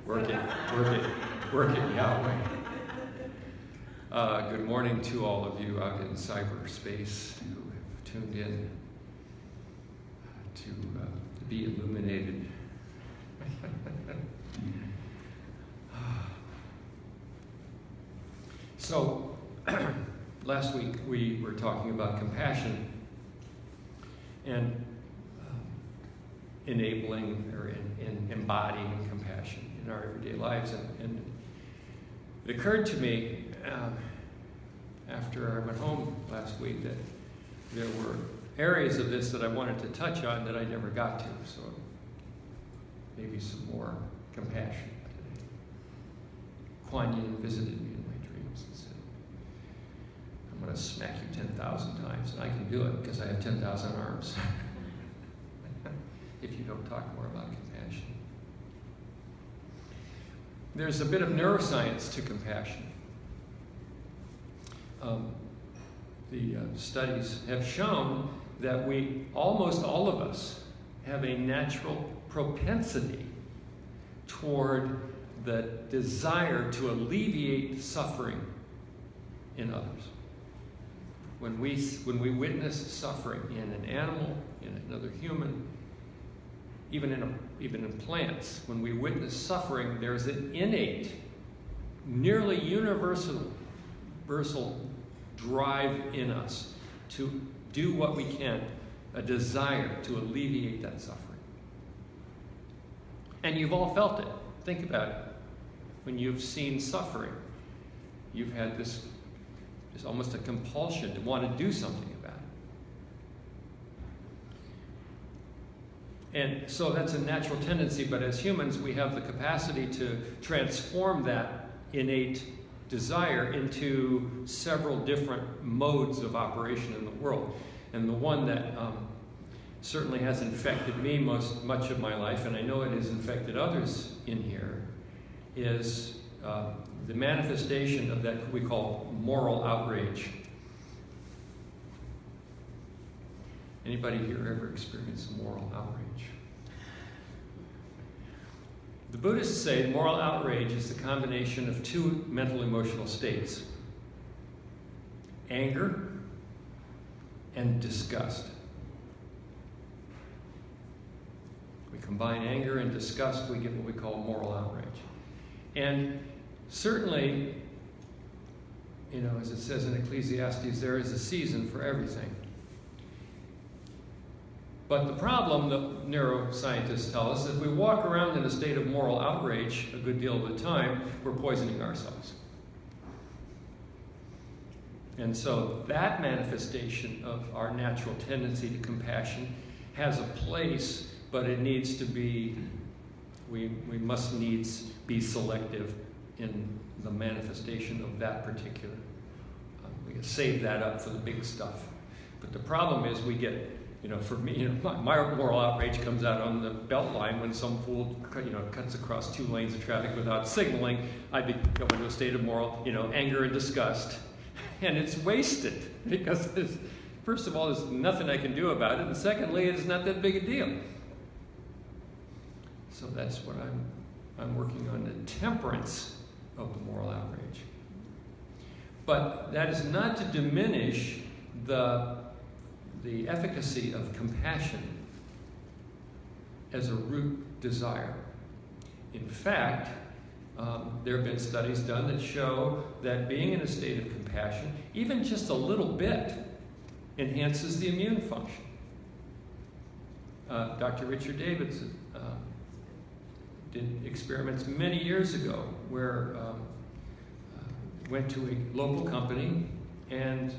Work it, Yahweh. Good morning to all of you out in cyberspace who have tuned in to be illuminated. So, last week we were talking about compassion and enabling or embodying compassion in our everyday lives. And it occurred to me after I went home last week that there were areas of this that I wanted to touch on that I never got to. So maybe some more compassion today. Kuan Yin visited me in my dreams and said, I'm going to smack you 10,000 times. And I can do it because I have 10,000 arms. If you don't talk more about compassion. There's a bit of neuroscience to compassion. The studies have shown that almost all of us, have a natural propensity toward the desire to alleviate suffering in others. When we witness suffering in an animal, in another human, even in plants, when we witness suffering, there's an innate, nearly universal drive in us to do what we can, a desire to alleviate that suffering. And you've all felt it. Think about it. When you've seen suffering, you've had this almost a compulsion to want to do something about it. And so that's a natural tendency, but as humans, we have the capacity to transform that innate desire into several different modes of operation in the world. And the one that certainly has infected me much of my life, and I know it has infected others in here, is the manifestation of that we call moral outrage. Anybody here ever experienced moral outrage? The Buddhists say moral outrage is the combination of two mental emotional states: anger and disgust. We combine anger and disgust, we get what we call moral outrage. And certainly, as it says in Ecclesiastes, there is a season for everything. But the problem, the neuroscientists tell us, is if we walk around in a state of moral outrage a good deal of the time, we're poisoning ourselves. And so that manifestation of our natural tendency to compassion has a place, but it needs to be, we must needs be selective in the manifestation of that particular. We can save that up for the big stuff. But the problem is we get, for me, my moral outrage comes out on the belt line when some fool, cuts across 2 lanes of traffic without signaling. I go into a state of moral, anger and disgust. And it's wasted because, first of all, there's nothing I can do about it. And secondly, it's not that big a deal. So that's what I'm working on, the temperance of the moral outrage. But that is not to diminish the efficacy of compassion as a root desire. In fact, there have been studies done that show that being in a state of compassion, even just a little bit, enhances the immune function. Dr. Richard Davidson did experiments many years ago where went to a local company and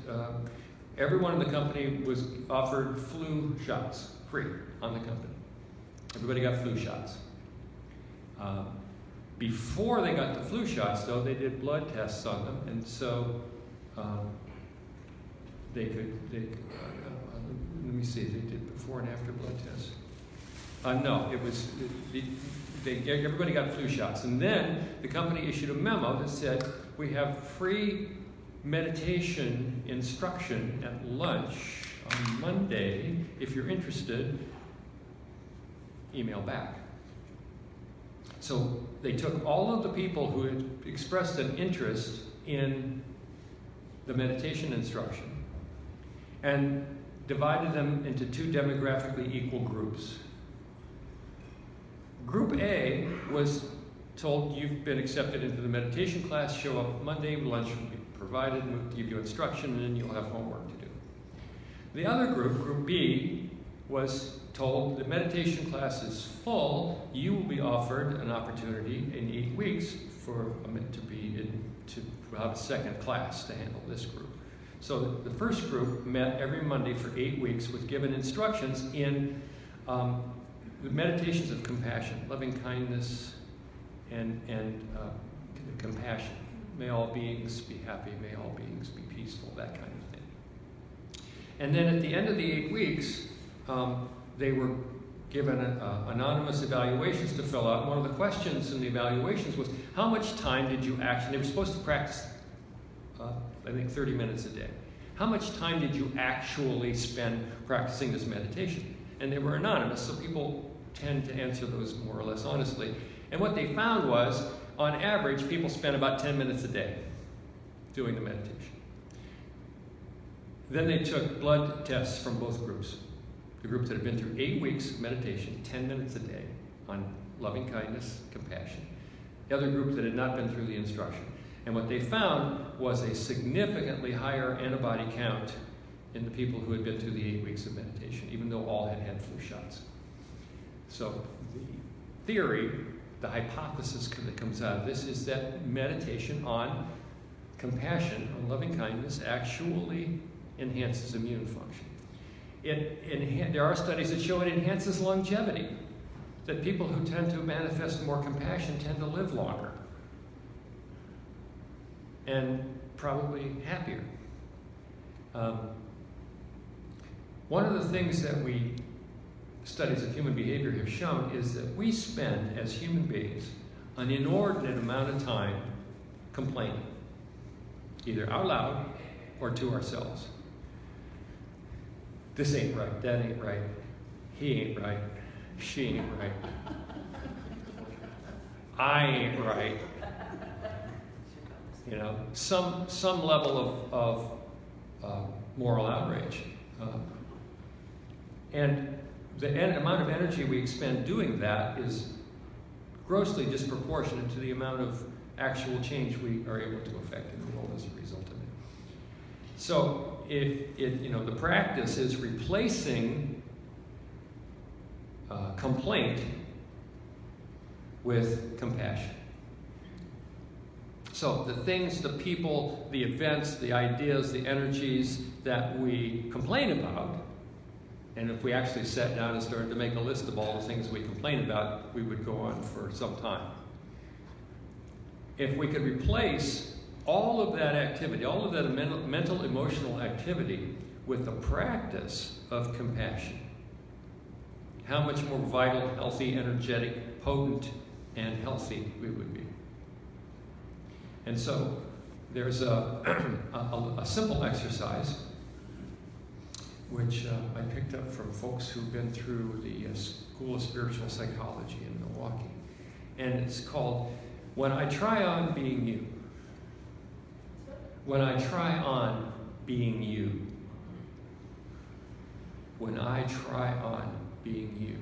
everyone in the company was offered flu shots, free, on the company. Everybody got flu shots. Before they got the flu shots, though, they did blood tests on them, and so they let me see, they did before and after blood tests. No, it was, everybody got flu shots. And then the company issued a memo that said, we have free meditation instruction at lunch on Monday. If you're interested, email back. So they took all of the people who had expressed an interest in the meditation instruction and divided them into two demographically equal groups. Group A was told, you've been accepted into the meditation class, show up Monday, lunch will be provided, we'll give you instruction, and then you'll have homework to do. The other group, Group B, was told the meditation class is full, you will be offered an opportunity in 8 weeks to have a second class to handle this group. So the first group met every Monday for 8 weeks with given instructions in the meditations of compassion, loving kindness, and compassion. May all beings be happy, may all beings be peaceful, that kind of thing. And then at the end of the 8 weeks, they were given anonymous evaluations to fill out. One of the questions in the evaluations was, how much time did you actually, they were supposed to practice, I think 30 minutes a day. How much time did you actually spend practicing this meditation? And they were anonymous, so people tend to answer those more or less honestly. And what they found was, on average, people spent about 10 minutes a day doing the meditation. Then they took blood tests from both groups. The group that had been through 8 weeks of meditation, 10 minutes a day on loving kindness, compassion. The other group that had not been through the instruction. And what they found was a significantly higher antibody count in the people who had been through the 8 weeks of meditation, even though all had had flu shots. So the theory, the hypothesis that comes out of this is that meditation on compassion, on loving kindness, actually enhances immune function. There are studies that show it enhances longevity, that people who tend to manifest more compassion tend to live longer and probably happier. One of the things that studies of human behavior have shown is that we spend, as human beings, an inordinate amount of time complaining, either out loud or to ourselves. This ain't right, that ain't right, he ain't right, she ain't right, I ain't right. You know, some level of moral outrage. And the amount of energy we expend doing that is grossly disproportionate to the amount of actual change we are able to affect in the world as a result of it. So the practice is replacing complaint with compassion. So the things, the people, the events, the ideas, the energies that we complain about, and if we actually sat down and started to make a list of all the things we complain about, we would go on for some time. If we could replace all of that activity, all of that mental, emotional activity with the practice of compassion, how much more vital, healthy, energetic, potent, and healthy we would be. And so there's a simple exercise which I picked up from folks who've been through the School of Spiritual Psychology in Milwaukee. And it's called, When I Try On Being You. When I try on being you. When I try on being you.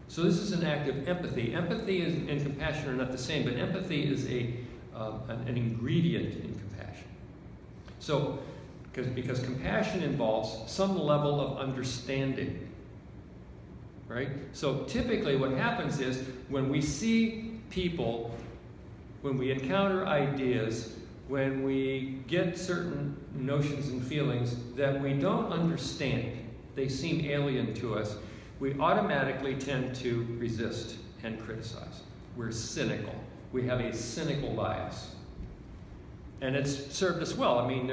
So this is an act of empathy. Empathy and compassion are not the same, but empathy is an ingredient in compassion. So, because compassion involves some level of understanding, right? So typically what happens is when we see people, when we encounter ideas, when we get certain notions and feelings that we don't understand, they seem alien to us, we automatically tend to resist and criticize. We're cynical. We have a cynical bias. And it's served us well. I mean,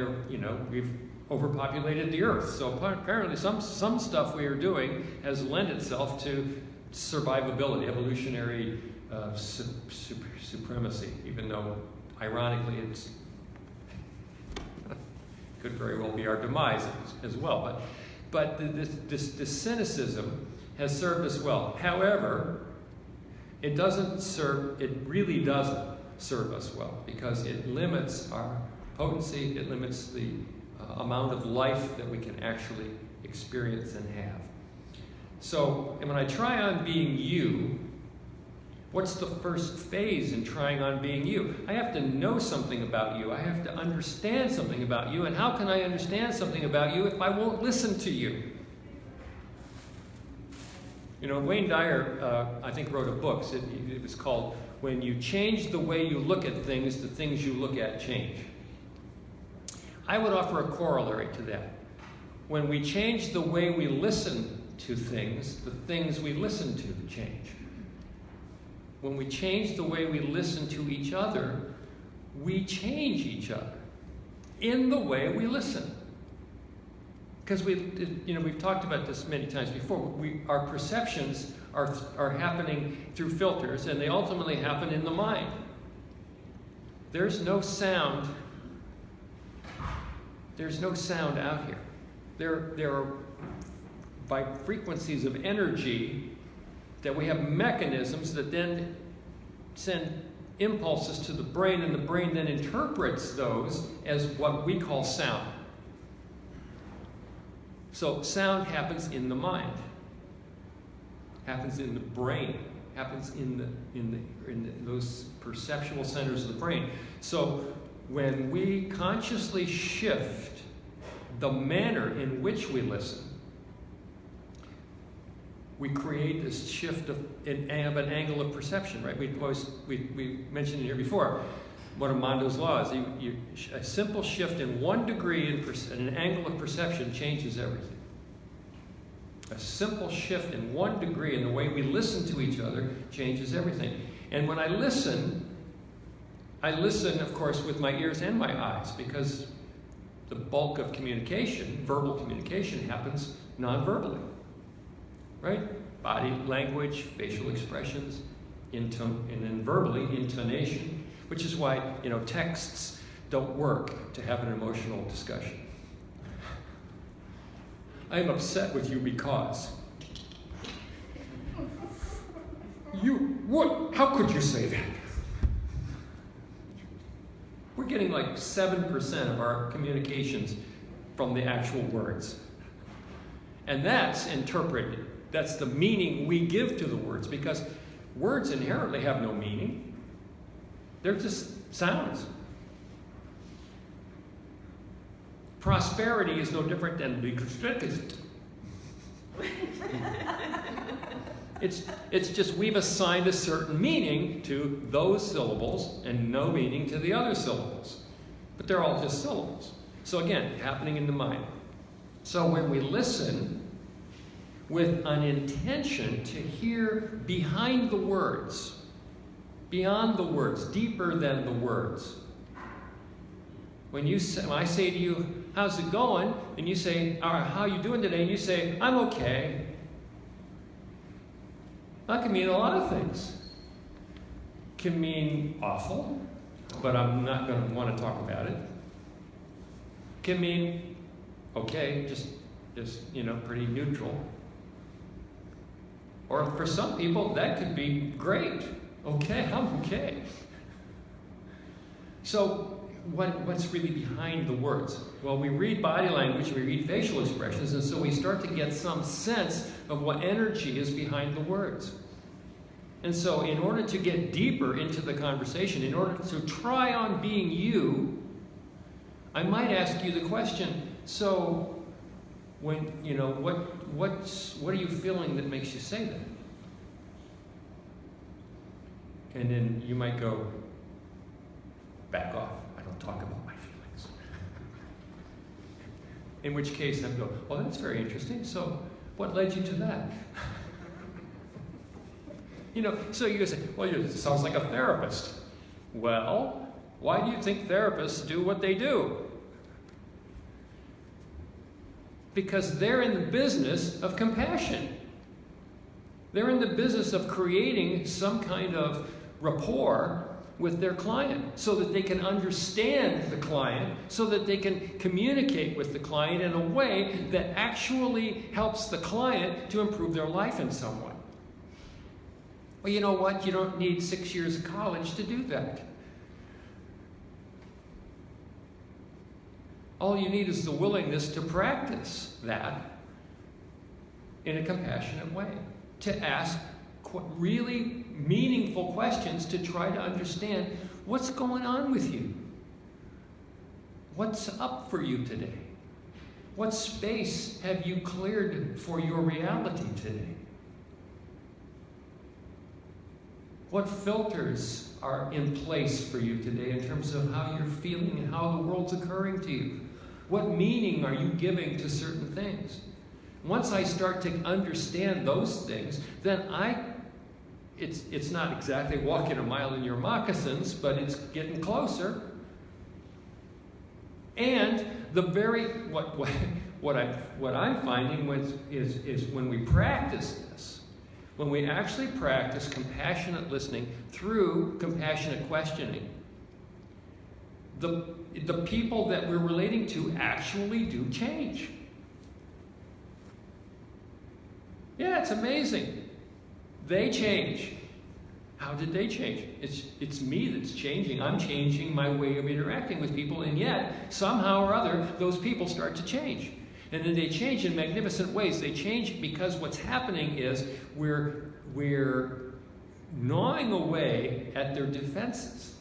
we've overpopulated the earth. So apparently some stuff we are doing has lent itself to survivability, evolutionary supremacy, even though, ironically, it's could very well be our demise as well. But this cynicism has served us well. However, it really doesn't serve us well, because it limits our potency, it limits the amount of life that we can actually experience and have. So, and when I try on being you, what's the first phase in trying on being you? I have to know something about you. I have to understand something about you. And how can I understand something about you if I won't listen to you? You know, Wayne Dyer, I think, wrote a book. It was called When You Change the Way You Look at Things, the Things You Look At Change. I would offer a corollary to that. When we change the way we listen to things, the things we listen to change. When we change the way we listen to each other, we change each other in the way we listen. Because we've talked about this many times before. Our perceptions are happening through filters, and they ultimately happen in the mind. There's no sound. There's no sound out here. There are by frequencies of energy that we have mechanisms that then send impulses to the brain, and the brain then interprets those as what we call sound. So sound happens in the mind, happens in the brain, happens in those perceptual centers of the brain. So when we consciously shift the manner in which we listen, we create this shift of an angle of perception, right? We mentioned it here before. One of Mondo's laws, a simple shift in 1 degree in an angle of perception changes everything. A simple shift in 1 degree in the way we listen to each other changes everything. And when I listen, of course, with my ears and my eyes, because the bulk of communication, verbal communication, happens non-verbally. Right? Body language, facial expressions, and then verbally, intonation, which is why, texts don't work to have an emotional discussion. I am upset with you because. What? How could you say that? We're getting like 7% of our communications from the actual words. And that's interpreted. That's the meaning we give to the words, because words inherently have no meaning. They're just sounds. Prosperity is no different than it's just we've assigned a certain meaning to those syllables and no meaning to the other syllables. But they're all just syllables. So again, happening in the mind. So when we listen with an intention to hear behind the words, beyond the words, deeper than the words. When I say to you, how's it going? And you say, all right, how are you doing today? And you say, I'm okay. That can mean a lot of things. It can mean awful, but I'm not going to want to talk about it. It can mean, okay, just pretty neutral. Or for some people, that could be great. Okay, I'm okay. So what's really behind the words? Well, we read body language, we read facial expressions, and so we start to get some sense of what energy is behind the words. And so in order to get deeper into the conversation, in order to try on being you, I might ask you the question, so when, what are you feeling that makes you say that? And then you might go, back off. I don't talk about my feelings. In which case I'd go, well, that's very interesting. So what led you to that? So you say, well, it sounds like a therapist. Well, why do you think therapists do what they do? Because they're in the business of compassion. They're in the business of creating some kind of rapport with their client so that they can understand the client, so that they can communicate with the client in a way that actually helps the client to improve their life in some way. Well, you know what? You don't need 6 years of college to do that. All you need is the willingness to practice that in a compassionate way, to ask really meaningful questions to try to understand what's going on with you. What's up for you today? What space have you cleared for your reality today? What filters are in place for you today in terms of how you're feeling and how the world's occurring to you? What meaning are you giving to certain things? Once I start to understand those things, then it's not exactly walking a mile in your moccasins, but it's getting closer. And the very what I'm finding is when we practice this, when we actually practice compassionate listening through compassionate questioning, the people that we're relating to actually do change. Yeah, it's amazing. They change. How did they change? It's me that's changing. I'm changing my way of interacting with people, and yet, somehow or other, those people start to change. And then they change in magnificent ways. They change because what's happening is we're gnawing away at their defenses.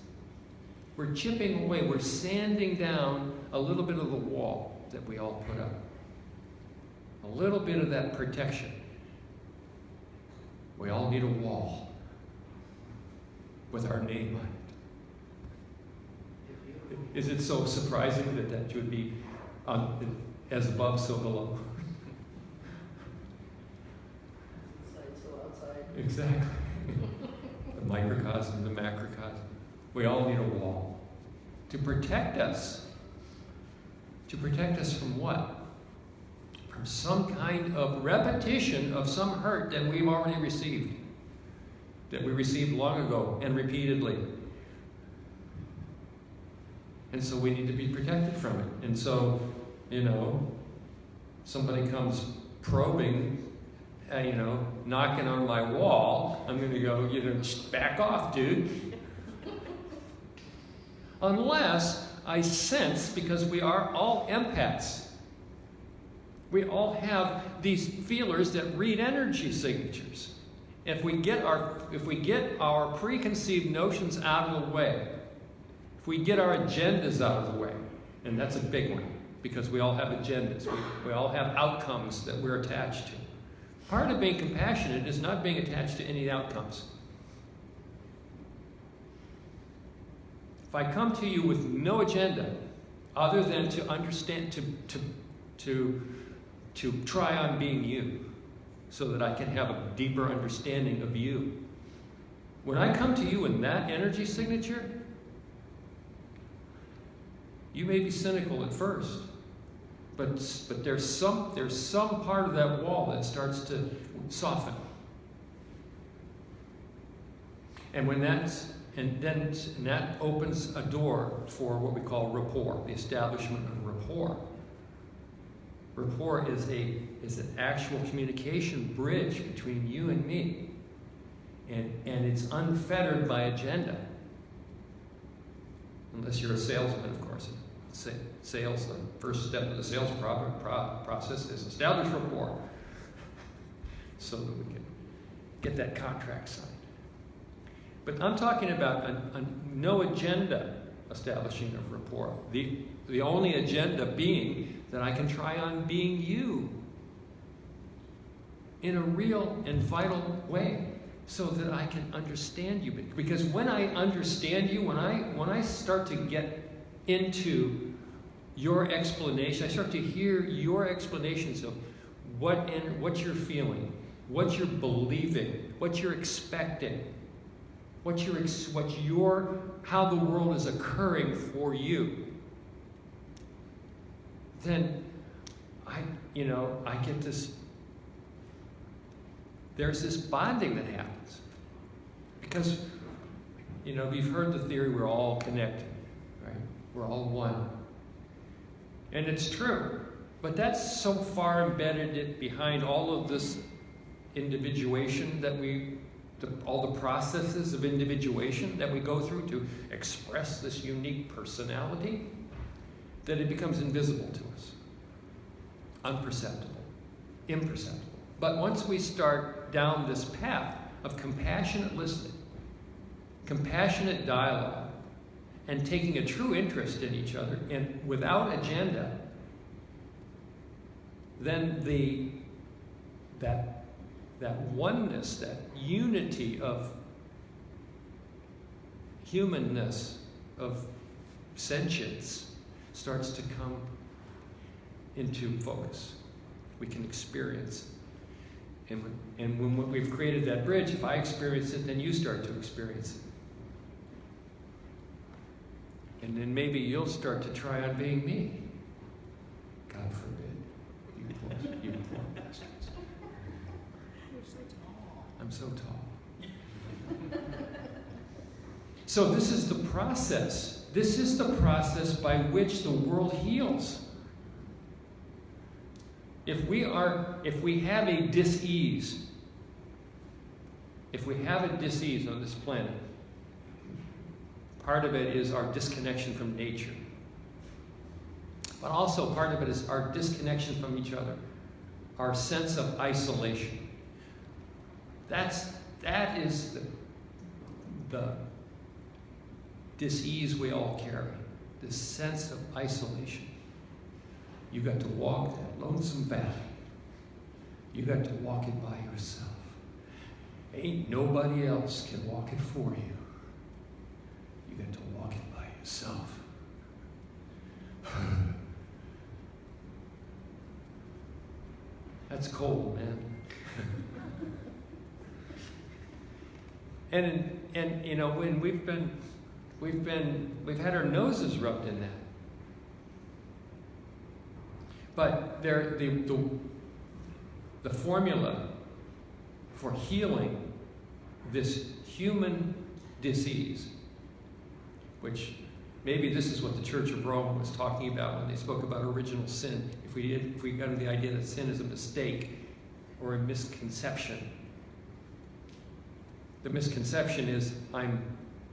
We're chipping away. We're sanding down a little bit of the wall that we all put up. A little bit of that protection. We all need a wall with our name on it. Is it so surprising that would be as above, so below? Inside, so outside. Exactly. The microcosm, the macrocosm. We all need a wall to protect us. To protect us from what? From some kind of repetition of some hurt that we've already received. That we received long ago and repeatedly. And so we need to be protected from it. And so, somebody comes probing, knocking on my wall, I'm going to go, back off, dude. Unless I sense, because we are all empaths. We all have these feelers that read energy signatures. If we get our preconceived notions out of the way, if we get our agendas out of the way, and that's a big one, because we all have agendas. We all have outcomes that we're attached to. Part of being compassionate is not being attached to any outcomes. If I come to you with no agenda, other than to understand, to try on being you, so that I can have a deeper understanding of you. When I come to you in that energy signature, you may be cynical at first, but there's some part of that wall that starts to soften. And that opens a door for what we call rapport, the establishment of rapport. Rapport is an actual communication bridge between you and me. And it's unfettered by agenda. Unless you're a salesman, of course. Sales, the first step of the sales process is establish rapport. So that we can get that contract signed. But I'm talking about a no agenda establishing of rapport. The only agenda being that I can try on being you in a real and vital way so that I can understand you. Because when I understand you, when I start to get into your explanation, I start to hear your explanations of what you're feeling, what you're believing, what you're expecting, how the world is occurring for you. Then I get this, there's this bonding that happens. Because, you've heard the theory we're all connected, right? We're all one. And it's true. But that's so far embedded behind all of this individuation that we all the processes of individuation that we go through to express this unique personality, that it becomes invisible to us, unperceptible, imperceptible. But once we start down this path of compassionate listening, compassionate dialogue, and taking a true interest in each other, and without agenda, then that oneness, that unity of humanness, of sentience, starts to come into focus. We can experience it. And when we've created that bridge, if I experience it, then you start to experience it. And then maybe you'll start to try on being me. God forbid. You poor bastards. You're so tall. I'm so tall. So this is the process. This is the process by which the world heals. If we have a dis-ease, on this planet, part of it is our disconnection from nature. But also part of it is our disconnection from each other, our sense of isolation. That is the dis-ease we all carry, this sense of isolation. You got to walk that lonesome valley. You got to walk it by yourself. Ain't nobody else can walk it for you. You got to walk it by yourself. That's cold, man. and you know, when we've had our noses rubbed in that. But the formula for healing this human disease, which maybe this is what the Church of Rome was talking about when they spoke about original sin. If we got into the idea that sin is a mistake or a misconception, the misconception is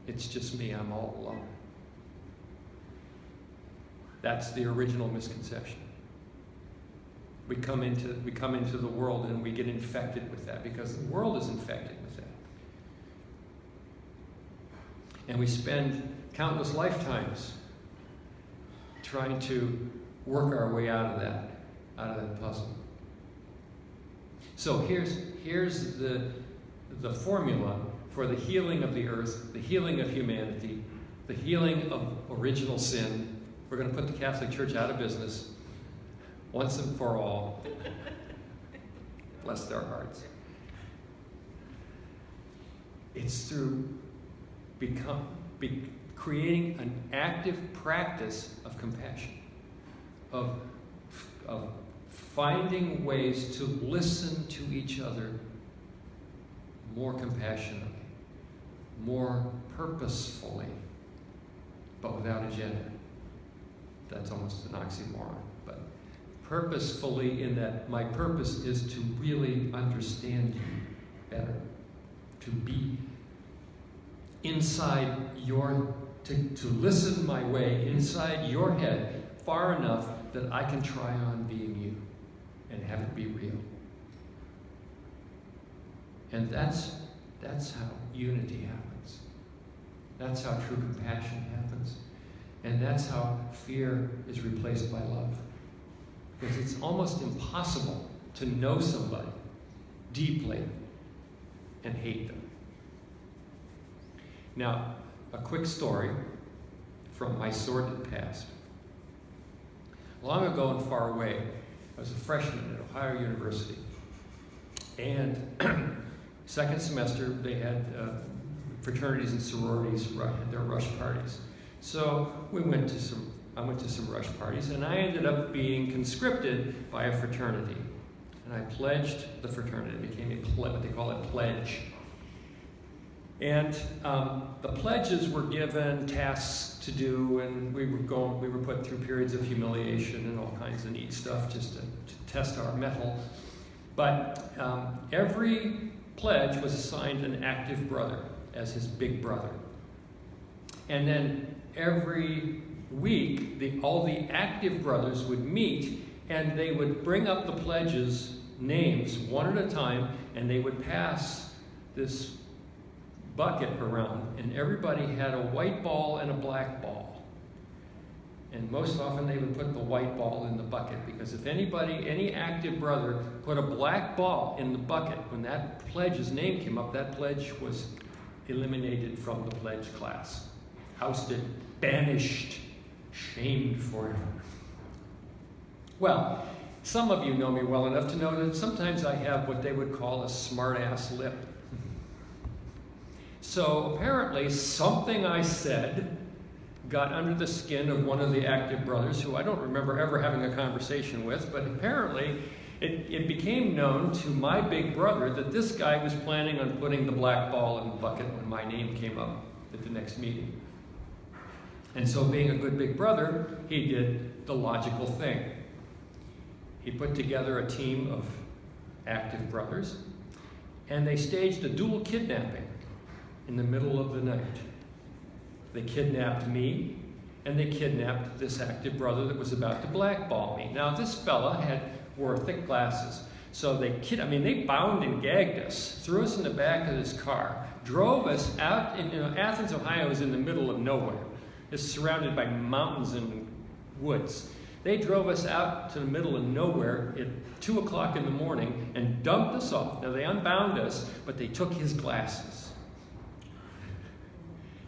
it's just me, I'm all alone. That's the original misconception. We come into the world and we get infected with that because the world is infected with that. And we spend countless lifetimes trying to work our way out of that puzzle. So here's the formula for the healing of the earth, the healing of humanity, the healing of original sin. We're going to put the Catholic Church out of business once and for all. Bless their hearts. It's through creating an active practice of compassion, of finding ways to listen to each other more compassionately, more purposefully, but without agenda. That's almost an oxymoron, but purposefully in that my purpose is to really understand you better, to be inside to listen my way inside your head far enough that I can try on being you and have it be real. And that's how unity happens. That's how true compassion happens. And that's how fear is replaced by love. Because it's almost impossible to know somebody deeply and hate them. Now, a quick story from my sordid past. Long ago and far away, I was a freshman at Ohio University. And second semester, they had fraternities and sororities had their rush parties. So I went to some rush parties, and I ended up being conscripted by a fraternity. And I pledged the fraternity. It became what they call a pledge. And the pledges were given tasks to do, and we were put through periods of humiliation and all kinds of neat stuff just to test our mettle. But every pledge was assigned an active brother as his big brother. And then every week, all the active brothers would meet, and they would bring up the pledges' names one at a time, and they would pass this bucket around, and everybody had a white ball and a black ball. And most often they would put the white ball in the bucket, because if any active brother put a black ball in the bucket, when that pledge's name came up, that pledge was eliminated from the pledge class. Ousted, banished, shamed forever. Well, some of you know me well enough to know that sometimes I have what they would call a smart-ass lip. So apparently something I said got under the skin of one of the active brothers, who I don't remember ever having a conversation with, but apparently it became known to my big brother that this guy was planning on putting the black ball in the bucket when my name came up at the next meeting. And so, being a good big brother, he did the logical thing. He put together a team of active brothers, and they staged a dual kidnapping in the middle of the night. They kidnapped me, and they kidnapped this active brother that was about to blackball me. Now, this fella wore thick glasses, so they bound and gagged us, threw us in the back of this car, drove us out. Athens, Ohio is in the middle of nowhere. It's surrounded by mountains and woods. They drove us out to the middle of nowhere at 2 o'clock in the morning and dumped us off. Now, they unbound us, but they took his glasses.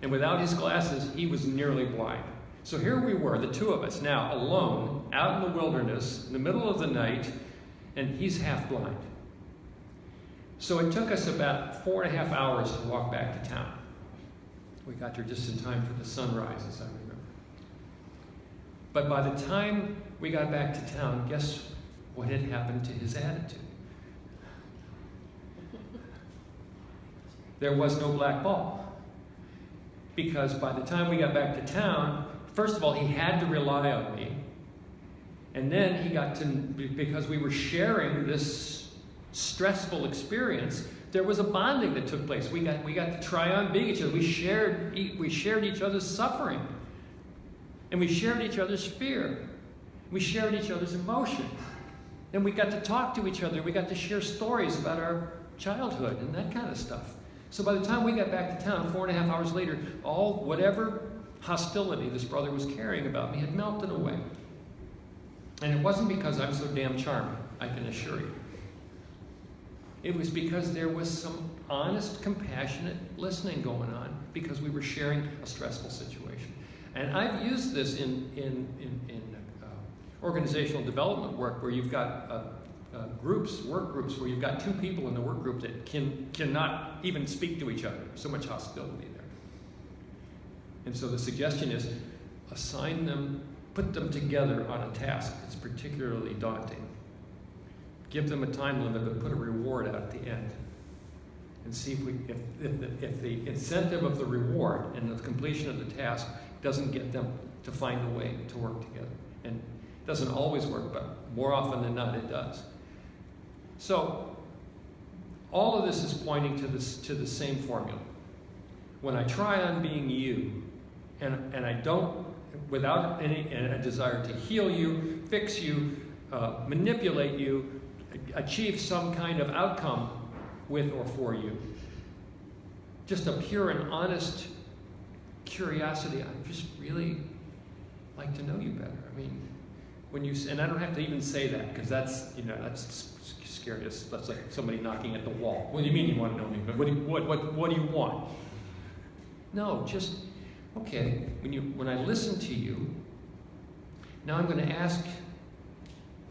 And without his glasses, he was nearly blind. So here we were, the two of us, now alone, out in the wilderness, in the middle of the night, and he's half blind. So it took us about 4.5 hours to walk back to town. We got there just in time for the sunrise, as I remember. But by the time we got back to town, guess what had happened to his attitude? There was no black ball. Because by the time we got back to town, first of all, he had to rely on me. And then he got to, because we were sharing this stressful experience, there was a bonding that took place. We got to try on being each other. We shared each other's suffering. And we shared each other's fear. We shared each other's emotion. And we got to talk to each other. We got to share stories about our childhood and that kind of stuff. So by the time we got back to town, 4.5 hours later, whatever hostility this brother was carrying about me had melted away. And it wasn't because I'm so damn charming, I can assure you. It was because there was some honest, compassionate listening going on, because we were sharing a stressful situation. And I've used this in organizational development work, where you've got work groups, where you've got two people in the work group that cannot even speak to each other. There's so much hostility there. And so the suggestion is assign them, put them together on a task that's particularly daunting. Give them a time limit, but put a reward out at the end. And see if the incentive of the reward and the completion of the task doesn't get them to find a way to work together. And it doesn't always work, but more often than not it does. So all of this is pointing to the same formula. When I try on being you, and I don't, without a desire to heal you, fix you, manipulate you, achieve some kind of outcome with or for you. Just a pure and honest curiosity. I just really like to know you better. I mean, and I don't have to even say that, because that's scary. That's like somebody knocking at the wall. What do you mean you want to know me? But what do you want? No, just, okay, when I listen to you, now I'm going to ask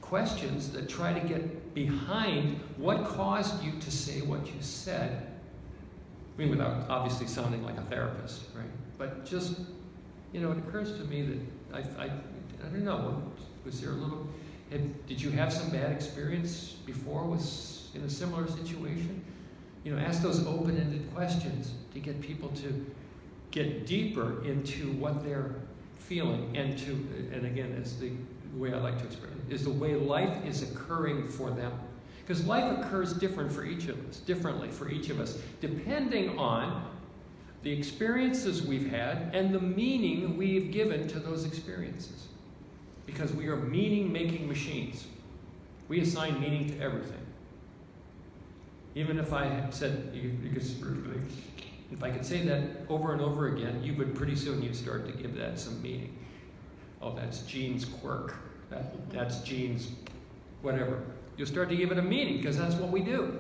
questions that try to get behind what caused you to say what you said. I mean, without obviously sounding like a therapist, right? But just, it occurs to me that I don't know, was there did you have some bad experience before in a similar situation? Ask those open-ended questions to get people to get deeper into what they're feeling, and again, as the way I like to express it, is the way life is occurring for them. Because life occurs differently for each of us, depending on the experiences we've had and the meaning we've given to those experiences. Because we are meaning-making machines. We assign meaning to everything. Even if I said, if I could say that over and over again, pretty soon you'd start to give that some meaning. Oh, that's Gene's quirk. That's Gene's whatever. You'll start to give it a meaning because that's what we do.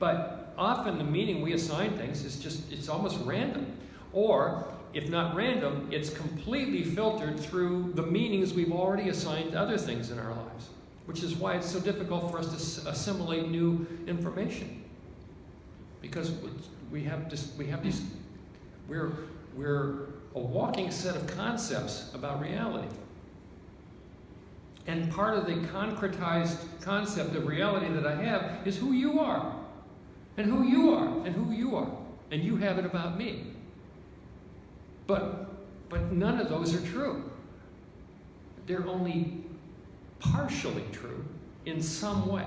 But often the meaning we assign things it's almost random. Or, if not random, it's completely filtered through the meanings we've already assigned to other things in our lives. Which is why it's so difficult for us to assimilate new information. Because we're a walking set of concepts about reality. And part of the concretized concept of reality that I have is who you are. And who you are. And who you are. And you have it about me. But none of those are true. They're only partially true in some way.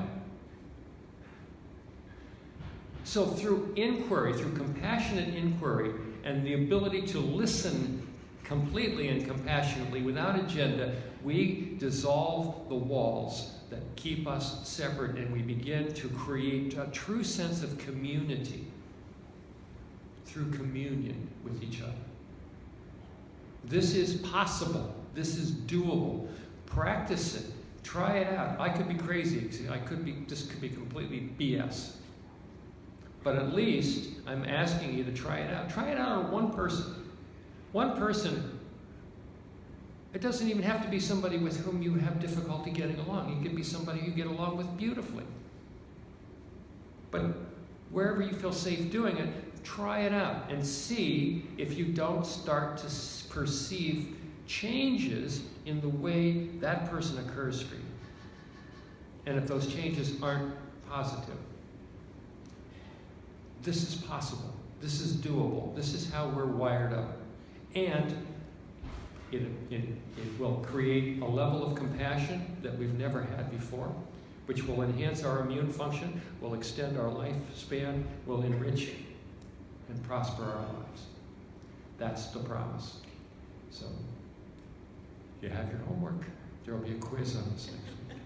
So through inquiry, through compassionate inquiry, and the ability to listen completely and compassionately without agenda, we dissolve the walls that keep us separate, and we begin to create a true sense of community through communion with each other. This is possible. This is doable. Practice it. Try it out. I could be crazy. This could be completely BS. But at least I'm asking you to try it out. Try it out on one person. One person. It doesn't even have to be somebody with whom you have difficulty getting along. It could be somebody you get along with beautifully. But wherever you feel safe doing it, try it out and see if you don't start to perceive changes in the way that person occurs for you. And if those changes aren't positive. This is possible. This is doable. This is how we're wired up. And it will create a level of compassion that we've never had before, which will enhance our immune function, will extend our lifespan, will enrich and prosper our lives. That's the promise. So, you have your homework. There will be a quiz on this next week.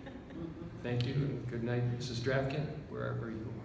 Thank you. Good night, Mrs. Dravkin, wherever you are.